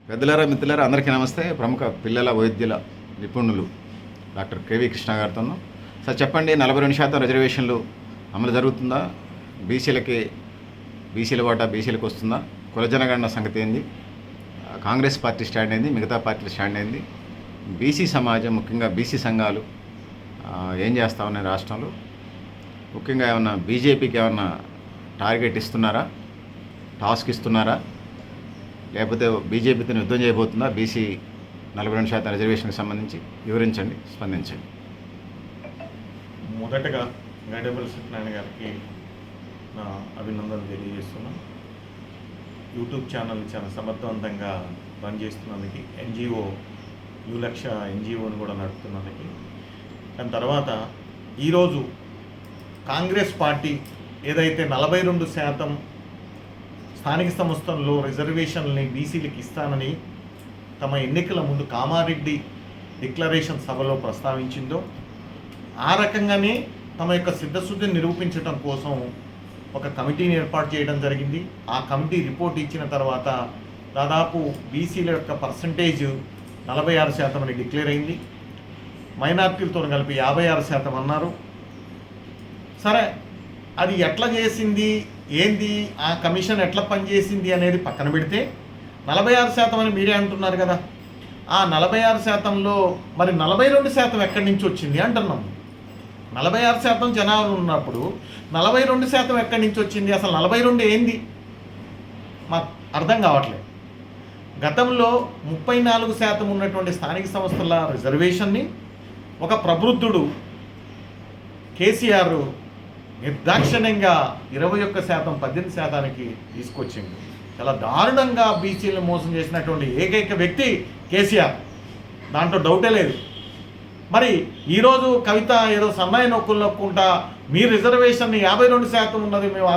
పెద్దలారా మిత్రులారా అందరికీ నమస్తే. ప్రముఖ పిల్లల వైద్యుల నిపుణులు డాక్టర్ కేవీ కృష్ణ గారితో. సార్ చెప్పండి, 42% రిజర్వేషన్లు అమలు జరుగుతుందా? బీసీల వాటా బీసీలకు వస్తుందా? కుల జనగణన సంగతి ఏంది? కాంగ్రెస్ పార్టీ స్టాండ్ ఏంది? మిగతా పార్టీల స్టాండ్ ఏంది? బీసీ సమాజం, ముఖ్యంగా బీసీ సంఘాలు ఏం చేస్తా ఉన్నాయి రాష్ట్రంలో? ముఖ్యంగా ఏమన్నా బీజేపీకి ఏమన్నా టార్గెట్ ఇస్తున్నారా, టాస్క్ ఇస్తున్నారా, లేకపోతే బీజేపీతో యుద్ధం చేయబోతుందా? బీసీ 42% రిజర్వేషన్కి సంబంధించి వివరించండి, స్పందించండి. మొదటగా గడ్డపల్లి సత్యనారాయణ గారికి నా అభినందనలు తెలియజేస్తున్నాను. యూట్యూబ్ ఛానల్ చాలా సమర్థవంతంగా రన్ చేస్తున్నందుకు, ఎన్జిఓ న్యూ లక్ష ఎన్జిఓని కూడా నడుపుతున్నందుకు. దాని తర్వాత ఈరోజు కాంగ్రెస్ పార్టీ ఏదైతే 42% స్థానిక సంస్థల్లో రిజర్వేషన్ని బీసీలకు ఇస్తానని తమ ఎన్నికల ముందు కామారెడ్డి డిక్లరేషన్ సభలో ప్రస్తావించిందో, ఆ రకంగానే తమ యొక్క సిద్ధశుద్ధిని నిరూపించడం కోసం ఒక కమిటీని ఏర్పాటు చేయడం జరిగింది. ఆ కమిటీ రిపోర్ట్ ఇచ్చిన తర్వాత దాదాపు బీసీల యొక్క పర్సంటేజ్ 46% అని డిక్లేర్ అయింది. మైనార్టీలతో కలిపి 56% అన్నారు. సరే, అది ఎట్లా చేసింది, ఏంది, ఆ కమిషన్ ఎట్లా పనిచేసింది అనేది పక్కన పెడితే 46% అని మీరే అంటున్నారు కదా. ఆ 46%లో మరి 42% ఎక్కడి నుంచి వచ్చింది అంటున్నాం. 46% జనాలు ఉన్నప్పుడు 42% ఎక్కడి నుంచి వచ్చింది? అసలు 42 ఏంది మాకు అర్థం కావట్లేదు. గతంలో 34% ఉన్నటువంటి స్థానిక సంస్థల రిజర్వేషన్ని ఒక ప్రబుద్ధుడు కేసీఆర్ నిర్దాక్షిణ్యంగా 21%, 18%కి తీసుకొచ్చింది. చాలా దారుణంగా బీసీలను మోసం చేసినటువంటి ఏకైక వ్యక్తి కేసీఆర్, దాంట్లో డౌటే లేదు. మరి ఈరోజు కవిత ఏదో సన్నాయి నొక్కులు నొక్కుంటా మీ రిజర్వేషన్ 52% ఉన్నది, మేము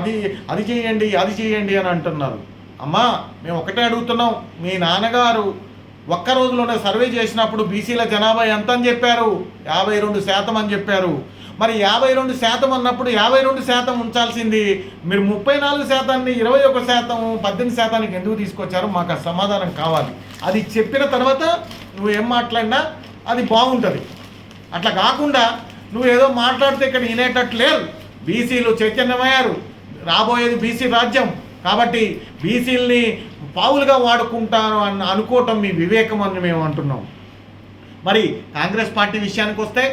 అది చేయండి అని అంటున్నారు. అమ్మా, మేము ఒకటే అడుగుతున్నాం, మీ నాన్నగారు ఒక్క రోజులోనే సర్వే చేసినప్పుడు బీసీల జనాభా ఎంత అని చెప్పారు? 52% అని చెప్పారు. మరి 52% అన్నప్పుడు 52% ఉంచాల్సింది మీరు 34%ని 21%, 18%కి ఎందుకు తీసుకొచ్చారు? మాకు ఆ సమాధానం కావాలి. అది చెప్పిన తర్వాత నువ్వు ఏం మాట్లాడినా అది బాగుంటుంది. అట్లా కాకుండా నువ్వు ఏదో మాట్లాడితే ఇక్కడ వినేటట్టు లేదు. బీసీలు చైతన్యమయ్యారు, రాబోయేది బీసీ రాజ్యం. కాబట్టి బీసీలని పావులుగా వాడుకుంటారు అని అనుకోవటం మీ వివేకం అని మేము అంటున్నాం. మరి కాంగ్రెస్ పార్టీ విషయానికి వస్తే,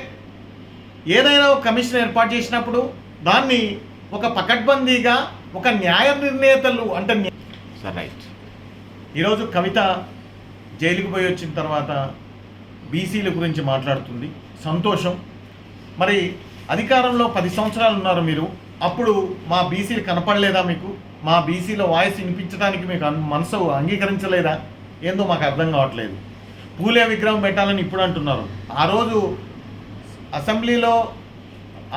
ఏదైనా ఒక కమిషన్ ఏర్పాటు చేసినప్పుడు దాన్ని ఒక పకడ్బందీగా ఒక న్యాయ నిర్ణేతలు అంటే రైట్. ఈరోజు కవిత జైలుకు పోయి వచ్చిన తర్వాత బీసీల గురించి మాట్లాడుతుంది, సంతోషం. మరి అధికారంలో 10 సంవత్సరాలు ఉన్నారు మీరు, అప్పుడు మా బీసీలు కనపడలేదా మీకు? మా బీసీల వాయిస్ వినిపించడానికి మీకు మనసు అంగీకరించలేదా? ఏందో మాకు అర్థం కావట్లేదు. పూలే విగ్రహం పెట్టాలని ఇప్పుడు అంటున్నారు. ఆ రోజు అసెంబ్లీలో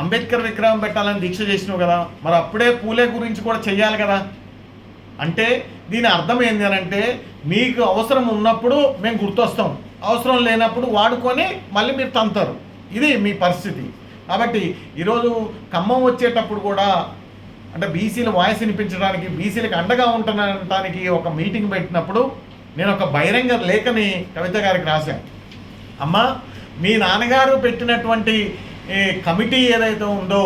అంబేద్కర్ విగ్రహం పెట్టాలని దీక్ష చేసినావు కదా, మరి అప్పుడే పూలే గురించి కూడా చెయ్యాలి కదా. అంటే దీని అర్థం ఏంటి అని అంటే, మీకు అవసరం ఉన్నప్పుడు మేము గుర్తొస్తాం, అవసరం లేనప్పుడు వాడుకొని మళ్ళీ మీరు తంతారు. ఇది మీ పరిస్థితి. కాబట్టి ఈరోజు ఖమ్మం వచ్చేటప్పుడు కూడా అంటే బీసీల వాయిస్ వినిపించడానికి, బీసీలకు అండగా ఉండటానికి ఒక మీటింగ్ పెట్టినప్పుడు నేను ఒక బహిరంగ లేఖని కవిత గారికి రాశాను. అమ్మ, మీ నాన్నగారు పెట్టినటువంటి కమిటీ ఏదైతే ఉందో,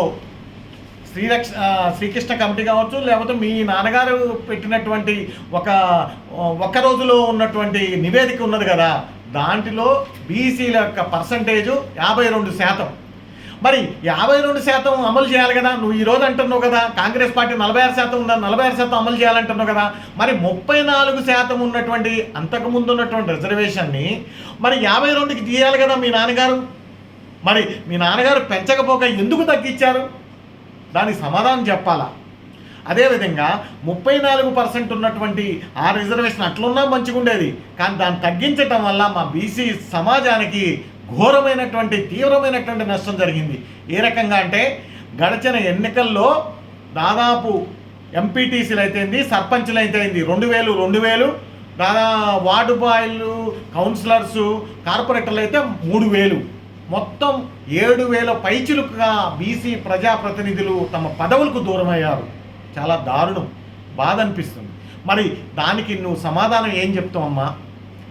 శ్రీకృష్ణ కమిటీ కావచ్చు, లేకపోతే మీ నాన్నగారు పెట్టినటువంటి ఒక్క రోజులో ఉన్నటువంటి నివేదిక ఉన్నది కదా, దాంట్లో బీసీల యొక్క పర్సంటేజ్ 52%. మరి 52% అమలు చేయాలి కదా. నువ్వు ఈరోజు అంటున్నావు కదా కాంగ్రెస్ పార్టీ 46% ఉందా, 46% అమలు చేయాలంటున్నావు కదా. మరి 34% ఉన్నటువంటి అంతకుముందు ఉన్నటువంటి రిజర్వేషన్ని మరి 52కి తీయాలి కదా మీ నాన్నగారు. మరి మీ నాన్నగారు పెంచకపోక ఎందుకు తగ్గించారు? దానికి సమాధానం చెప్పాలా. అదేవిధంగా 34% ఉన్నటువంటి ఆ రిజర్వేషన్ అట్లున్నా మంచిగా ఉండేది, కానీ దాన్ని తగ్గించటం వల్ల మా బీసీ సమాజానికి ఘోరమైనటువంటి తీవ్రమైనటువంటి నష్టం జరిగింది. ఏ రకంగా అంటే, గడిచిన ఎన్నికల్లో దాదాపు ఎంపీటీసీలు అయితేంది, సర్పంచ్లు అయితేంది 2000 వార్డు బాయ్లు, కౌన్సిలర్సు, కార్పొరేటర్లు అయితే 3000, మొత్తం 7000 పైచిలుకుగా బీసీ ప్రజాప్రతినిధులు తమ పదవులకు దూరమయ్యారు. చాలా దారుణం, బాధ అనిపిస్తుంది. మరి దానికి నువ్వు సమాధానం ఏం చెప్తావమ్మా?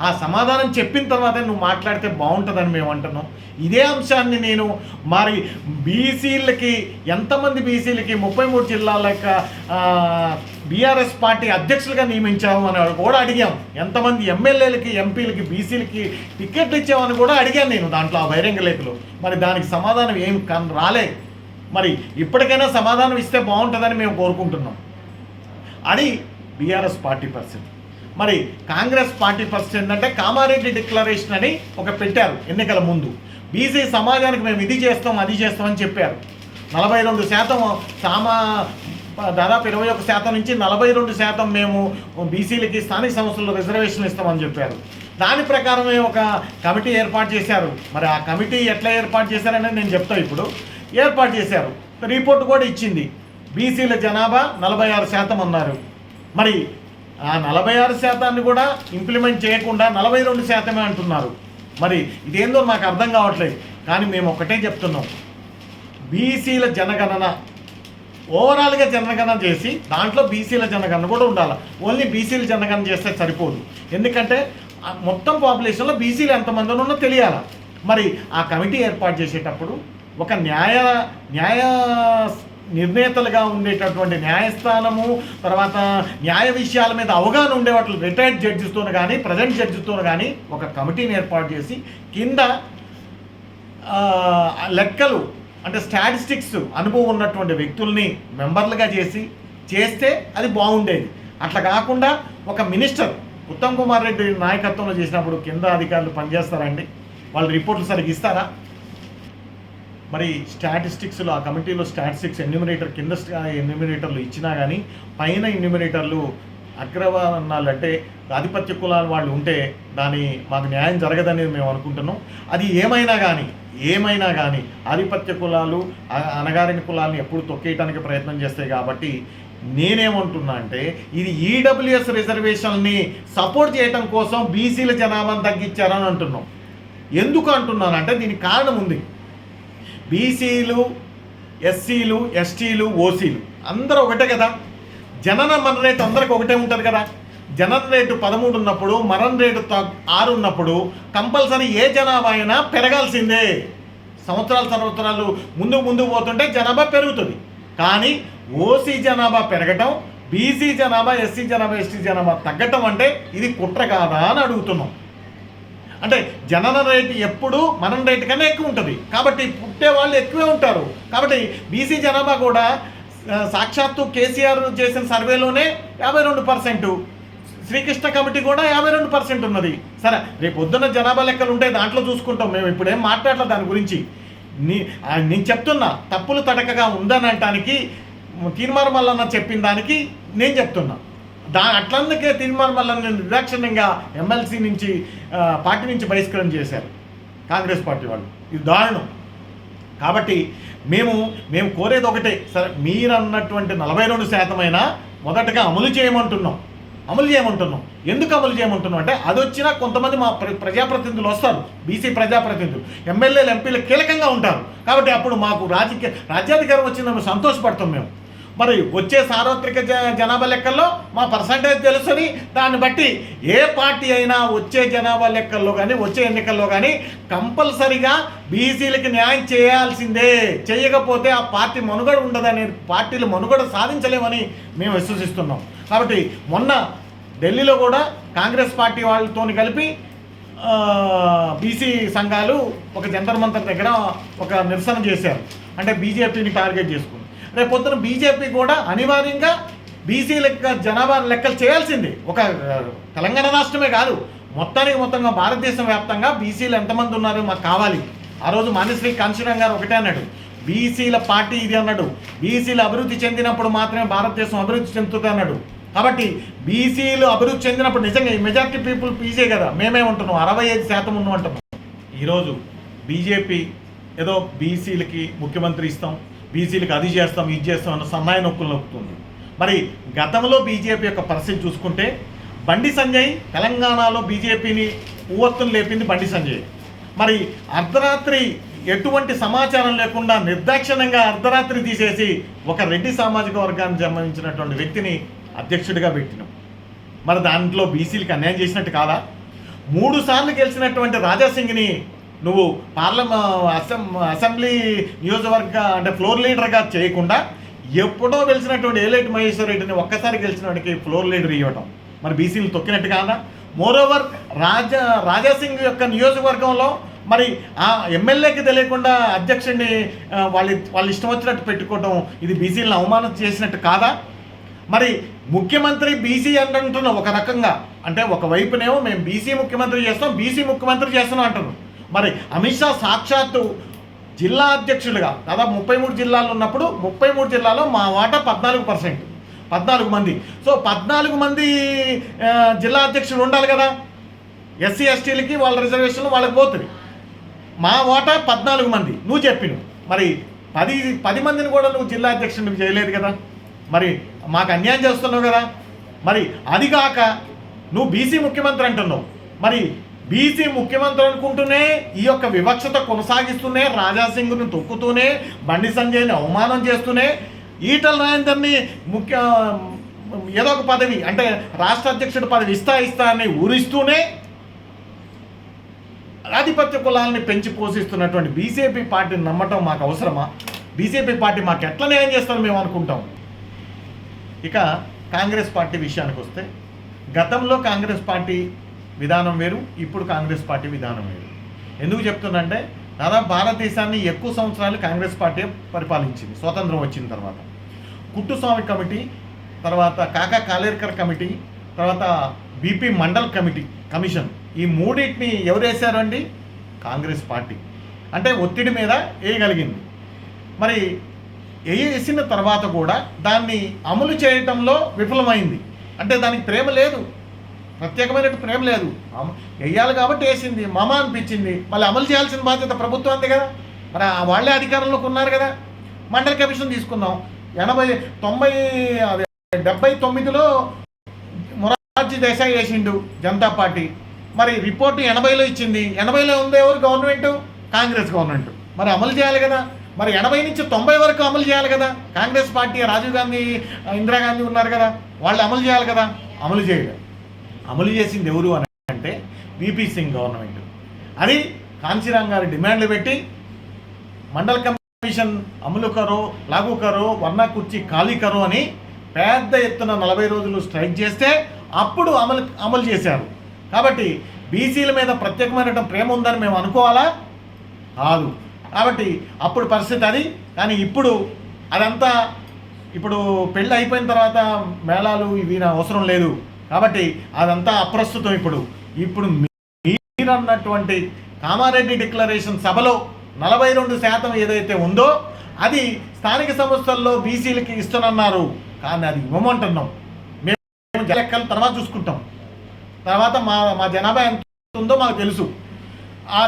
ఆ సమాధానం చెప్పిన తర్వాతే నువ్వు మాట్లాడితే బాగుంటుందని మేము అంటున్నాం. ఇదే అంశాన్ని నేను మరి బీసీలకి ఎంతమంది బీసీలకి 33 జిల్లాల యొక్క బీఆర్ఎస్ పార్టీ అధ్యక్షులుగా నియమించాము అని కూడా అడిగాం. ఎంతమంది ఎమ్మెల్యేలకి ఎంపీలకి బీసీలకి టికెట్లు ఇచ్చామని కూడా అడిగాను నేను దాంట్లో ఆ బహిరంగ లేఖలో. మరి దానికి సమాధానం ఏం రాలే. మరి ఇప్పటికైనా సమాధానం ఇస్తే బాగుంటుందని మేము కోరుకుంటున్నాం. అది బీఆర్ఎస్ పార్టీ పరిస్థితి. మరి కాంగ్రెస్ పార్టీ పరిస్థితి ఏంటంటే కామారెడ్డి డిక్లరేషన్ అని ఒక పెట్టారు ఎన్నికల ముందు. బీసీ సమాజానికి మేము ఇది చేస్తాం అది చేస్తామని చెప్పారు. 42% దాదాపు 21% నుంచి 42% మేము బీసీలకి స్థానిక సంస్థల్లో రిజర్వేషన్లు ఇస్తామని చెప్పారు. దాని ప్రకారమే ఒక కమిటీ ఏర్పాటు చేశారు. మరి ఆ కమిటీ ఎట్లా ఏర్పాటు చేశారనేది నేను చెప్తాను. ఇప్పుడు ఏర్పాటు చేశారు, రిపోర్ట్ కూడా ఇచ్చింది. బీసీల జనాభా 46% అన్నారు. మరి ఆ 46% కూడా ఇంప్లిమెంట్ చేయకుండా 42% అంటున్నారు. మరి ఇదేందో నాకు అర్థం కావట్లేదు. కానీ మేము ఒకటే చెప్తున్నాం, బీసీల జనగణన ఓవరాల్గా జనగణన చేసి దాంట్లో బీసీల జనగణన కూడా ఉండాలి. ఓన్లీ బీసీల జనగణన చేస్తే సరిపోదు. ఎందుకంటే మొత్తం పాపులేషన్లో బీసీలు ఎంతమంది ఉన్నో తెలియాలి. మరి ఆ కమిటీ ఏర్పాటు చేసేటప్పుడు ఒక న్యాయ నిర్ణేతలుగా ఉండేటటువంటి న్యాయస్థానము, తర్వాత న్యాయ విషయాల మీద అవగాహన ఉండేవాళ్ళు రిటైర్డ్ జడ్జితో కానీ ప్రజెంట్ జడ్జితో కానీ ఒక కమిటీని ఏర్పాటు చేసి కింద లెక్కలు అంటే స్టాటిస్టిక్స్ అనుభవం ఉన్నటువంటి వ్యక్తుల్ని మెంబర్లుగా చేస్తే అది బాగుండేది. అట్లా కాకుండా ఒక మినిస్టర్ ఉత్తమ్ కుమార్ రెడ్డి నాయకత్వంలో చేసినప్పుడు కింద అధికారులు పనిచేస్తారండి? వాళ్ళు రిపోర్ట్లు సరిగ్గా ఇస్తారా? మరి స్టాటిస్టిక్స్లో ఆ కమిటీలో స్టాటిస్టిక్స్ ఎన్యూమినేటర్ కింద ఎన్యూమినేటర్లు ఇచ్చినా కానీ పైన ఎన్యూమినేటర్లు అగ్రవర్ణాలు అంటే ఆధిపత్య కులాల వాళ్ళు ఉంటే మాకు న్యాయం జరగదని మేము అనుకుంటున్నాం. అది ఏమైనా కానీ ఆధిపత్య కులాలు అణగారిన కులాలను ఎప్పుడు తొక్కేయడానికి ప్రయత్నం చేస్తాయి. కాబట్టి నేనేమంటున్నా అంటే ఇది ఈడబ్ల్యూఎస్ రిజర్వేషన్ని సపోర్ట్ చేయడం కోసం బీసీల జనాభాను తగ్గించారని అంటున్నాం. ఎందుకు అంటున్నానంటే దీనికి కారణం ఉంది. బీసీలు, ఎస్సీలు, ఎస్టీలు, ఓసీలు అందరూ ఒకటే కదా. జనన మరణ రేటు అందరికి ఒకటే ఉంటుంది కదా. జనన రేటు 13 ఉన్నప్పుడు మరణ రేటు 6 ఉన్నప్పుడు కంపల్సరీ ఏ జనాభా అయినా పెరగాల్సిందే. సంవత్సరాలు ముందు పోతుంటే జనాభా పెరుగుతుంది. కానీ ఓసీ జనాభా పెరగటం, బీసీ జనాభా, ఎస్సీ జనాభా, ఎస్టీ జనాభా తగ్గటం అంటే ఇది కుట్ర కాదా అని అడుగుతున్నాం. అంటే జనన రేటు ఎప్పుడు మరణ రేటు కన్నా ఎక్కువ ఉంటుంది కాబట్టి పుట్టే వాళ్ళు ఎక్కువే ఉంటారు. కాబట్టి బీసీ జనాభా కూడా సాక్షాత్తు కేసీఆర్ చేసిన సర్వేలోనే 52%, శ్రీకృష్ణ కమిటీ కూడా 52% ఉన్నది. సరే, రేపు పొద్దున్న జనాభా లెక్కలు ఉంటాయి, దాంట్లో చూసుకుంటాం. మేము ఇప్పుడేం మాట్లాడలేదు దాని గురించి. నేను చెప్తున్నా తప్పులు తడకగా ఉందని అనటానికి తీర్మార్ మల్లన్న చెప్పిన దానికి నేను చెప్తున్నా. అట్లందుకే తీర్మార్ మల్లన్న నిర్దాక్షిణ్యంగా ఎమ్మెల్సీ నుంచి పార్టీ నుంచి బహిష్కరణ చేశారు కాంగ్రెస్ పార్టీ వాళ్ళు. ఇది దారుణం. కాబట్టి మేము కోరేది ఒకటే, సరే మీరు అన్నటువంటి 42% అయినా మొదటగా అమలు చేయమంటున్నాం. ఎందుకు అమలు చేయమంటున్నాం అంటే అది వచ్చినా కొంతమంది మా ప్రజాప్రతినిధులు వస్తారు, బీసీ ప్రజాప్రతినిధులు, ఎమ్మెల్యేలు, ఎంపీలు కీలకంగా ఉంటారు. కాబట్టి అప్పుడు మాకు రాజ్యాధికారం వచ్చిందని సంతోషపడతాం మేము. మరి వచ్చే సార్వత్రిక జనాభా లెక్కల్లో మా పర్సంటేజ్ తెలుస్తుంది. దాన్ని బట్టి ఏ పార్టీ అయినా వచ్చే జనాభా లెక్కల్లో కానీ వచ్చే ఎన్నికల్లో కానీ కంపల్సరిగా బీసీలకి న్యాయం చేయాల్సిందే. చేయకపోతే ఆ పార్టీ మనుగడ ఉండదని, పార్టీలు మనుగడ సాధించలేమని మేము విశ్వసిస్తున్నాం. కాబట్టి మొన్న ఢిల్లీలో కూడా కాంగ్రెస్ పార్టీ వాళ్ళతో కలిపి బీసీ సంఘాలు ఒక జంతర్ మంతర్ దగ్గర ఒక నిరసన చేశారు. అంటే బీజేపీని టార్గెట్ చేసుకుని రేపు పొద్దున బీజేపీ కూడా అనివార్యంగా బీసీల జనాభా లెక్కలు చేయాల్సిందే. ఒక తెలంగాణ రాష్ట్రమే కాదు, మొత్తంగా భారతదేశం వ్యాప్తంగా బీసీలు ఎంతమంది ఉన్నారో మాకు కావాలి. ఆ రోజు మాన్యశ్రీ కాంశీరాం గారు ఒకటే అన్నాడు, బీసీల పార్టీ ఇది అన్నాడు. బీసీలు అభివృద్ధి చెందినప్పుడు మాత్రమే భారతదేశం అభివృద్ధి చెందుతుంది అన్నాడు. కాబట్టి బీసీలు అభివృద్ధి చెందినప్పుడు నిజంగా ఈ మెజారిటీ పీపుల్ బీసీ కదా, మేమేమంటున్నాం 65% ఉన్నాం అంటున్నాం. ఈరోజు బీజేపీ ఏదో బీసీలకి ముఖ్యమంత్రి ఇస్తాం, బీసీలకు అది చేస్తాం ఇది చేస్తాం అన్న సన్నాయి నొక్కులు నొక్కుతుంది. మరి గతంలో బీజేపీ యొక్క పరిస్థితి చూసుకుంటే బండి సంజయ్ తెలంగాణలో బీజేపీని ఉవ్వొత్తును లేపింది బండి సంజయ్. మరి అర్ధరాత్రి ఎటువంటి సమాచారం లేకుండా నిర్దాక్షిణ్యంగా అర్ధరాత్రి తీసేసి ఒక రెడ్డి సామాజిక వర్గానికి సంబంధించినటువంటి వ్యక్తిని అధ్యక్షుడిగా పెట్టినాం. మరి దాంట్లో బీసీలకు అన్యాయం చేసినట్టు కాదా? 3 సార్లు గెలిచినటువంటి రాజాసింగ్ని నువ్వు అసెంబ్లీ నియోజకవర్గ అంటే ఫ్లోర్ లీడర్గా చేయకుండా ఎప్పుడో గెలిచినటువంటి ఏలేటి మహేశ్వర్ రెడ్డిని ఒక్కసారి గెలిచిన వాడికి ఫ్లోర్ లీడర్ ఇవ్వటం మరి బీసీలు తొక్కినట్టు కాదా? మోరోవర్ రాజాసింగ్ యొక్క నియోజకవర్గంలో మరి ఆ ఎమ్మెల్యేకి తెలియకుండా అధ్యక్షుడిని వాళ్ళు ఇష్టం వచ్చినట్టు పెట్టుకోవడం ఇది బీసీలను అవమానం చేసినట్టు కాదా? మరి ముఖ్యమంత్రి బీసీ అంటున్న ఒక రకంగా అంటే ఒకవైపునేమో మేము బీసీ ముఖ్యమంత్రి చేస్తున్నాం అంటున్నాం. మరి అమిత్ షా సాక్షాత్తు జిల్లా అధ్యక్షులుగా దాదాపు 33 జిల్లాలు ఉన్నప్పుడు 33 జిల్లాలో మా వాటా 14%, 14 మంది. సో 14 మంది జిల్లా అధ్యక్షులు ఉండాలి కదా. ఎస్సీ ఎస్టీలకి వాళ్ళ రిజర్వేషన్లు వాళ్ళకి పోతుంది. మా వాటా 14 మంది నువ్వు చెప్పినవు. మరి 10 మందిని కూడా నువ్వు జిల్లా అధ్యక్షుడిని చేయలేదు కదా. మరి మాకు అన్యాయం చేస్తున్నావు కదా. మరి అది కాక నువ్వు బీసీ ముఖ్యమంత్రి అంటున్నావు. మరి బీసీ ముఖ్యమంత్రి అనుకుంటూనే ఈ యొక్క వివక్షత కొనసాగిస్తూనే రాజాసింగ్ని తొక్కుతూనే బండి సంజయ్ని అవమానం చేస్తూనే ఈటల రాజేందర్ని ఏదో ఒక పదవి అంటే రాష్ట్ర అధ్యక్షుడి పదవి ఇస్తా అని ఊరిస్తూనే ఆధిపత్య కులాలని పెంచి పోషిస్తున్నటువంటి బీజేపీ పార్టీని నమ్మటం మాకు అవసరమా? బీజేపీ పార్టీ మాకు ఎట్లా న్యాయం చేస్తారో మేము అనుకుంటాం. ఇక కాంగ్రెస్ పార్టీ విషయానికి వస్తే గతంలో కాంగ్రెస్ పార్టీ విధానం వేరు, ఇప్పుడు కాంగ్రెస్ పార్టీ విధానం వేరు. ఎందుకు చెప్తున్నానంటే దాదాపు భారతదేశాన్ని ఎక్కువ సంవత్సరాలు కాంగ్రెస్ పార్టీ పరిపాలించింది స్వాతంత్రం వచ్చిన తర్వాత. కుట్టుస్వామి కమిటీ, తర్వాత కాకా కాలేర్కర్ కమిటీ, తర్వాత బీపీ మండల్ కమిషన్ ఈ మూడింటిని ఎవరు వేశారండి? కాంగ్రెస్ పార్టీ. అంటే ఒత్తిడి మీద వేయగలిగింది. మరి వేసిన తర్వాత కూడా దాన్ని అమలు చేయటంలో విఫలమైంది. అంటే దానికి ప్రేమ లేదు, ప్రత్యేకమైన ప్రేమ లేదు. వేయాలి కాబట్టి వేసింది, మమ అనిపించింది. మళ్ళీ అమలు చేయాల్సిన బాధ్యత ప్రభుత్వానికి కదా. మరి వాళ్ళే అధికారంలోకి ఉన్నారు కదా. మండల్ కమిషన్ తీసుకుందాం. 79లో మొరార్జీ దేశాయ్ వేసిండు జనతా పార్టీ. మరి రిపోర్టు 80లో ఇచ్చింది. 80లో ఉంది ఎవరు? Government, Congress government. మరి అమలు చేయాలి కదా. మరి 80 నుంచి 90 వరకు అమలు చేయాలి కదా. కాంగ్రెస్ పార్టీ, రాజీవ్ గాంధీ, ఇందిరాగాంధీ ఉన్నారు కదా, వాళ్ళు అమలు చేయాలి కదా. అమలు చేయలేదు. అమలు చేసింది ఎవరు అని అంటే వీపీ సింగ్ గవర్నమెంట్. అది కాంచీరామ్ గారి డిమాండ్లు పెట్టి మండల్ కమిషన్ అమలు కరో, లాగు కరో, వర్ణా కుర్చీ ఖాళీ కరో అని పెద్ద ఎత్తున 40 రోజులు స్ట్రైక్ చేస్తే అప్పుడు అమలు చేశారు. కాబట్టి బీసీల మీద ప్రత్యేకమైన ప్రేమ ఉందని మేము అనుకోవాలా? కాదు. కాబట్టి అప్పుడు పరిస్థితి అది. కానీ ఇప్పుడు అదంతా ఇప్పుడు పెళ్ళి అయిపోయిన తర్వాత మేళాలు ఇవి అవసరం లేదు. కాబట్టి అదంతా అప్రస్తుతం. ఇప్పుడు మీరన్నటువంటి కామారెడ్డి డిక్లరేషన్ సభలో 42% ఏదైతే ఉందో అది స్థానిక సంస్థల్లో బీసీలకి ఇస్తున్నారు. కానీ అది ఇవ్వమంటున్నాం. మేము లెక్కలు తర్వాత చూసుకుంటాం. తర్వాత మా జనాభా ఎంత ఉందో మాకు తెలుసు.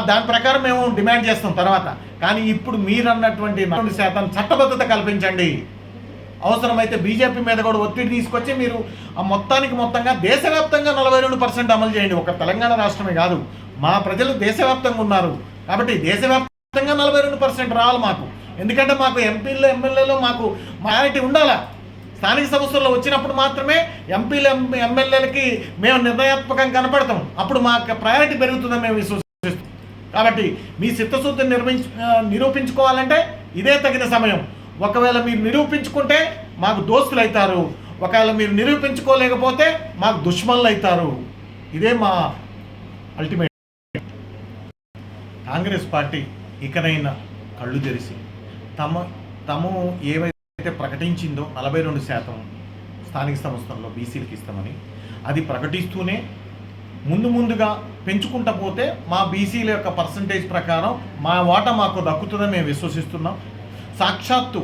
దాని ప్రకారం మేము డిమాండ్ చేస్తాం తర్వాత. కానీ ఇప్పుడు మీరన్నటువంటి 40% చట్టబద్ధత కల్పించండి. అవసరమైతే బీజేపీ మీద కూడా ఒత్తిడి తీసుకొచ్చి మీరు ఆ మొత్తంగా దేశవ్యాప్తంగా 42% అమలు చేయండి. ఒక తెలంగాణ రాష్ట్రమే కాదు, మా ప్రజలు దేశవ్యాప్తంగా ఉన్నారు. కాబట్టి దేశవ్యాప్తంగా 42% రావాలి మాకు. ఎందుకంటే మాకు ఎంపీలు, ఎమ్మెల్యేలు మాకు మాయారిటీ ఉండాలా. స్థానిక సంస్థల్లో వచ్చినప్పుడు మాత్రమే ఎంపీలు, ఎమ్మెల్యేలకి మేము నిర్ణయాత్మకంగా కనపడతాం. అప్పుడు మా ప్రయారిటీ పెరుగుతుందని మేము విశ్వసిస్తాం. కాబట్టి మీ చిత్తశుద్ధిని నిరూపించుకోవాలంటే ఇదే తగిన సమయం. ఒకవేళ మీరు నిరూపించుకుంటే మాకు దోస్తులు అవుతారు, ఒకవేళ మీరు నిరూపించుకోలేకపోతే మాకు దుష్మన్లు అవుతారు. ఇదే మా అల్టిమేట్. కాంగ్రెస్ పార్టీ ఇకనైనా కళ్ళు తెరిచి తము ఏవైతే ప్రకటించిందో 42% స్థానిక సంస్థల్లో బీసీలకు ఇస్తామని అది ప్రకటిస్తూనే ముందుగా పెంచుకుంటూ పోతే మా బీసీల యొక్క పర్సంటేజ్ ప్రకారం మా వాటా మాకు దక్కుతుందని మేము విశ్వసిస్తున్నాం. సాక్షాత్తు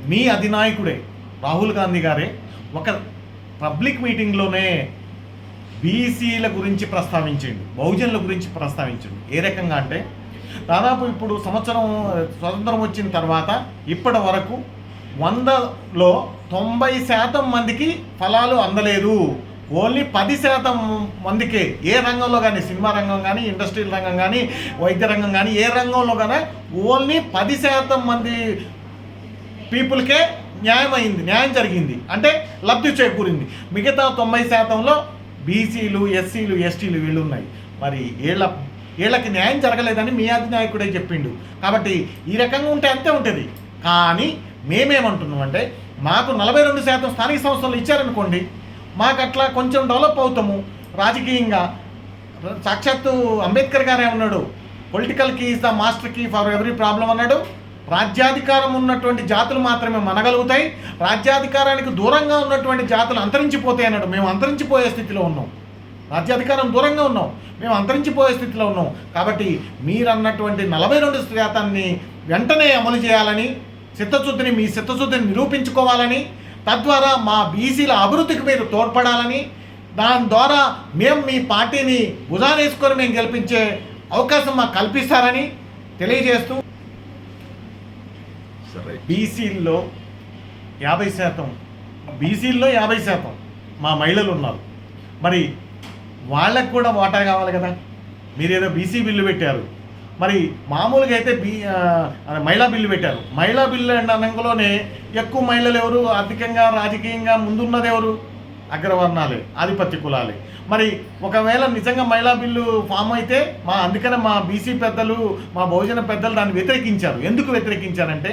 మీ అధినాయకుడే రాహుల్ గాంధీ గారే ఒక పబ్లిక్ మీటింగ్లోనే బీసీల గురించి ప్రస్తావించండి, బహుజనుల గురించి ప్రస్తావించండి. ఏ రకంగా అంటే దాదాపు ఇప్పుడు సంవత్సరం స్వతంత్రం వచ్చిన తర్వాత ఇప్పటి వరకు 100లో 90% మందికి ఫలాలు అందలేదు. ఓన్లీ 10% మందికే. ఏ రంగంలో కానీ, సినిమా రంగం కానీ, ఇండస్ట్రియల్ రంగం కానీ, వైద్య రంగం కానీ, ఏ రంగంలో కానీ ఓన్లీ 10% మంది పీపుల్కే న్యాయం జరిగింది, అంటే లబ్ధి చేకూరింది. మిగతా 90%లో బీసీలు, ఎస్సీలు, ఎస్టీలు వీళ్ళు ఉన్నాయి. మరి వీళ్ళకి న్యాయం జరగలేదని మీ అధినాయకుడే చెప్పిండు. కాబట్టి ఈ రకంగా ఉంటే అంతే ఉంటుంది. కానీ మేమేమంటున్నామంటే మాకు 42% స్థానిక సంస్థలు ఇచ్చారనుకోండి, మాకు అట్లా కొంచెం డెవలప్ అవుతాము రాజకీయంగా. సాక్షాత్తు అంబేద్కర్ గారే ఉన్నాడు, political key is the master key for every problem అన్నాడు. రాజ్యాధికారం ఉన్నటువంటి జాతులు మాత్రమే మనగలుగుతాయి, రాజ్యాధికారానికి దూరంగా ఉన్నటువంటి జాతులు అంతరించిపోతాయి అన్నాడు. మేము అంతరించిపోయే స్థితిలో ఉన్నాం, రాజ్యాధికారం దూరంగా ఉన్నాం, మేము అంతరించిపోయే స్థితిలో ఉన్నాం. కాబట్టి మీరన్నటువంటి 42% వెంటనే అమలు చేయాలని, మీ చిత్తశుద్ధిని నిరూపించుకోవాలని, తద్వారా మా బీసీల అభివృద్ధికి మీరు తోడ్పడాలని, దాని ద్వారా మేము మీ పార్టీని భుజానేసుకొని మేము గెలిపించే అవకాశం మాకు కల్పిస్తారని తెలియజేస్తూ, బీసీల్లో 50% మా మహిళలు ఉన్నారు. మరి వాళ్ళకు కూడా వాటా కావాలి కదా. మీరేదో బీసీ బిల్లు పెట్టారు, మరి మామూలుగా అయితే మహిళా బిల్లు పెట్టారు. మహిళా బిల్లు అనగానే ఎక్కువ మహిళలు ఎవరు, ఆర్థికంగా రాజకీయంగా ముందున్నది ఎవరు? అగ్రవర్ణాలే, ఆధిపత్య కులాలే. మరి ఒకవేళ నిజంగా మహిళా బిల్లు ఫామ్ అయితే అందుకనే మా బీసీ పెద్దలు, మా బహుజన పెద్దలు దాన్ని వ్యతిరేకించారు. ఎందుకు వ్యతిరేకించారంటే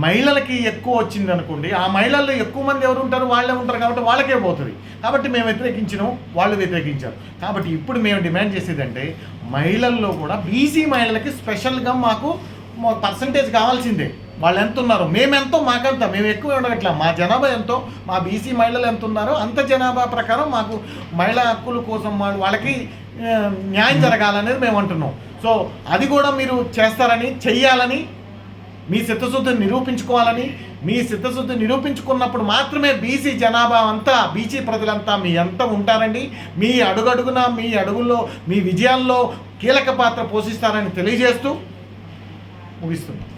మహిళలకి ఎక్కువ వచ్చింది అనుకోండి, ఆ మహిళల్లో ఎక్కువ మంది ఎవరు ఉంటారు? వాళ్ళే ఉంటారు కాబట్టి వాళ్ళకే పోతుంది. కాబట్టి మేము వ్యతిరేకించినాం, వాళ్ళు వ్యతిరేకించారు. కాబట్టి ఇప్పుడు మేము డిమాండ్ చేసేదంటే మహిళల్లో కూడా బీసీ మహిళలకి స్పెషల్గా మాకు పర్సంటేజ్ కావాల్సిందే. వాళ్ళు ఎంత ఉన్నారో మేమెంతో మాకంత, మేము ఎక్కువ ఉండగట్లా. మా జనాభా ఎంతో, మా బీసీ మహిళలు ఎంత ఉన్నారో అంత జనాభా ప్రకారం మాకు మహిళా హక్కుల కోసం వాళ్ళకి న్యాయం జరగాలనేది మేము అంటున్నాం. సో అది కూడా మీరు చేస్తారని, చెయ్యాలని, మీ చిత్తశుద్ధిని నిరూపించుకోవాలని, మీ చిత్తశుద్ధిని నిరూపించుకున్నప్పుడు మాత్రమే బీసీ జనాభా అంతా, బీసీ ప్రజలంతా మీ అంతా ఉంటారండి. మీ అడుగడుగున, మీ అడుగుల్లో, మీ విజయాల్లో కీలక పాత్ర పోషిస్తారని తెలియజేస్తూ ముగిస్తున్నాం.